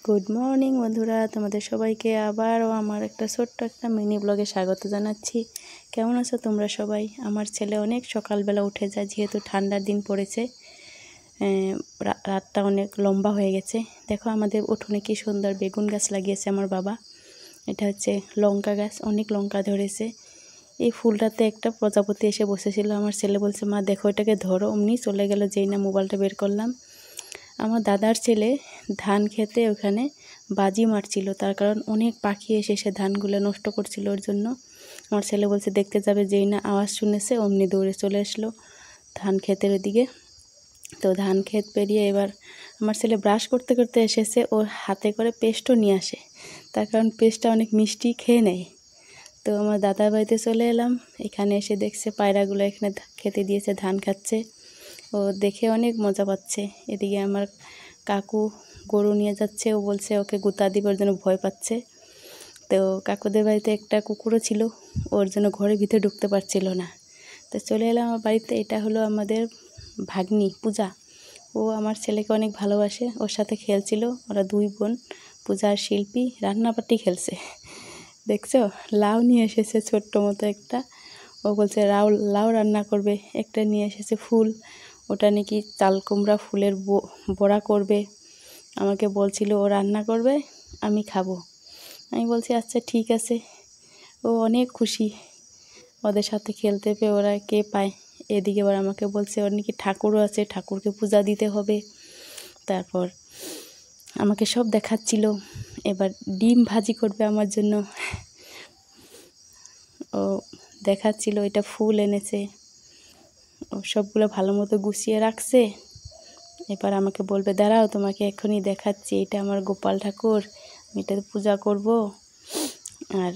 Good morning বন্ধুরা, তোমাদের সবাইকে আবারও আমার একটা ছোট্ট একটা মিনি ব্লগে স্বাগত জানাচ্ছি। কেমন আছো তোমরা সবাই? আমার ছেলে অনেক সকালবেলা উঠে যায়, যেহেতু ঠান্ডার দিন পড়েছে। রাতটা অনেক লম্বা হয়ে গেছে। দেখো আমাদের উঠোনে কি সুন্দর বেগুন গাছ লাগিয়েছে আমার বাবা। এটা হচ্ছে লঙ্কা গাছ, অনেক লঙ্কা ধরেছে। এই ফুলটাতে একটা প্রজাপতি এসে বসেছিল। আমার ছেলে বলছে, মা দেখো এটাকে ধরো। অমনি চলে গেল, যেই না মোবাইলটা বের করলাম। আমার দাদার ছেলে ধান খেতে ওখানে বাজি মারছিল, তার কারণ অনেক পাখি এসে সে ধানগুলো নষ্ট করছিল। ওর জন্য আমার ছেলে বলছে দেখতে যাবে, যেই না আওয়াজ শুনেছে অমনি দৌড়ে চলে আসলো ধান ক্ষেতের ওদিকে। তো ধান ক্ষেত পেরিয়ে এবার আমার ছেলে ব্রাশ করতে করতে এসেছে, ওর হাতে করে পেস্টও নিয়ে আসে, তার কারণ পেস্টটা অনেক মিষ্টি, খেয়ে নেয়। তো আমার দাদার বাড়িতে চলে এলাম। এখানে এসে দেখছে পায়রাগুলো এখানে খেতে দিয়েছে, ধান খাচ্ছে। ও দেখে অনেক মজা পাচ্ছে। এদিকে আমার কাকু গরু নিয়ে যাচ্ছে, ও বলছে ওকে গুঁতা দিবার জন্য ভয় পাচ্ছে। তো কাকুদের বাড়িতে একটা কুকুরও ছিল, ওর জন্য ঘরের ভিতরে ঢুকতে পারছিল না। তো চলে এলাম আমার বাড়িতে। এটা হলো আমাদের ভাগ্নি পূজা। ও আমার ছেলেকে অনেক ভালোবাসে, ওর সাথে খেলছিল। ওরা দুই বোন, পূজা আর শিল্পী, রান্নাবাটি খেলছে। দেখছো, লাউ নিয়ে এসেছে ছোট্ট মতো একটা। ও বলছে লাউ রান্না করবে। একটা নিয়ে এসেছে ফুল, ওটা নাকি চাল কুমড়া ফুলের বড়া করবে। আমাকে বলছিল ও রান্না করবে, আমি খাবো। আমি বলছি আচ্ছা ঠিক আছে। ও অনেক খুশি ওদের সাথে খেলতে পেয়ে, ওরা কে পায়। এদিকে এবার আমাকে বলছে ওর নাকি ঠাকুরও আছে, ঠাকুরকে পূজা দিতে হবে। তারপর আমাকে সব দেখাচ্ছিল। এবার ডিম ভাজি করবে আমার জন্য। ও দেখাচ্ছিল, এটা ফুল এনেছে, ও সবগুলো ভালো মতো গুছিয়ে রাখছে। এবার আমাকে বলবে দাঁড়াও, তোমাকে এখনই দেখাচ্ছি, এটা আমার গোপাল ঠাকুর, আমি এটাতে পূজা করব। আর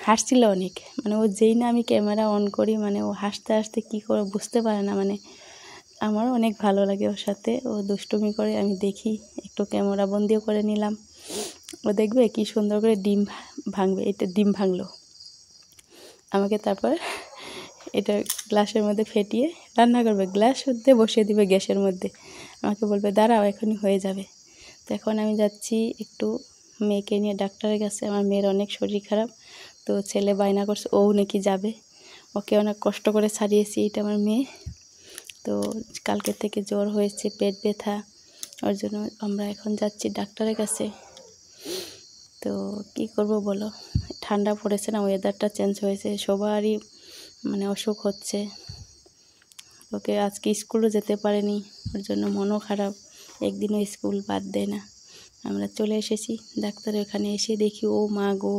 হাসছিল অনেক, মানে ও যেই না আমি ক্যামেরা অন করি, মানে ও হাসতে হাসতে কী করে বুঝতে পারে না। মানে আমারও অনেক ভালো লাগে ওর সাথে, ও দুষ্টুমি করে, আমি দেখি, একটু ক্যামেরা বন্দিও করে নিলাম। ও দেখবে কি সুন্দর করে ডিম ভাঙবে। এটা ডিম ভাঙলো আমাকে, তারপর এটা গ্লাসের মধ্যে ফেটিয়ে রান্না করবে, গ্লাস মধ্যে বসিয়ে দিবে গ্যাসের মধ্যে। আমাকে বলবে দাঁড়াও এখনই হয়ে যাবে। তো এখন আমি যাচ্ছি একটু মেয়েকে নিয়ে ডাক্তারের কাছে। আমার মেয়ের অনেক শরীর খারাপ, তো ছেলে বায়না করছে ও নাকি যাবে। ওকে অনেক কষ্ট করে ছাড়িয়েছি, এটা আমার মেয়ে। তো কালকে থেকে জ্বর হয়েছে, পেট ব্যথা, ওর জন্য আমরা এখন যাচ্ছি ডাক্তারের কাছে। তো কী করব বলো, ঠান্ডা পড়েছে না, ওয়েদারটা চেঞ্জ হয়েছে, সবারই মানে অসুখ হচ্ছে। ওকে আজকে স্কুলও যেতে পারেনি, ওর জন্য মনও খারাপ, একদিনও স্কুল বাদ দেয় না। আমরা চলে এসেছি ডাক্তারের ওখানে। এসে দেখি ও মা গো,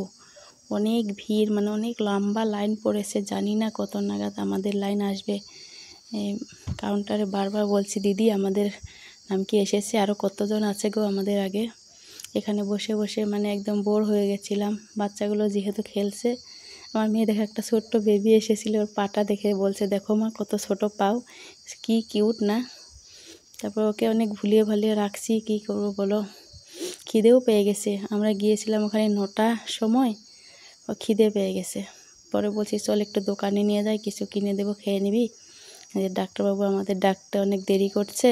অনেক ভিড়, মানে অনেক লম্বা লাইন পড়েছে। জানি না কত নাগাদ আমাদের লাইন আসবে। কাউন্টারে বারবার বলছি দিদি আমাদের নাম কি এসেছে, আরও কতজন আছে গো আমাদের আগে। এখানে বসে বসে মানে একদম বোর হয়ে গেছিলাম। বাচ্চাগুলো যেহেতু খেলছে, আমার মেয়ে দেখে একটা ছোট্ট বেবি এসেছিল, ওর পাটা দেখে বলছে দেখো মা কত ছোট পাও, কি কিউট না। তারপর ওকে অনেক ভুলিয়ে ভালিয়ে রাখছি, কি করবো বলো। খিদেও পেয়ে গেছে, আমরা গিয়েছিলাম ওখানে 9টার সময়, ও খিদে পেয়ে গেছে। পরে বলছি চল একটু দোকানে নিয়ে যাই, কিছু কিনে দেবো, খেয়ে নিবি। ডাক্তারবাবু আমাদের ডাকতে অনেক দেরি করছে।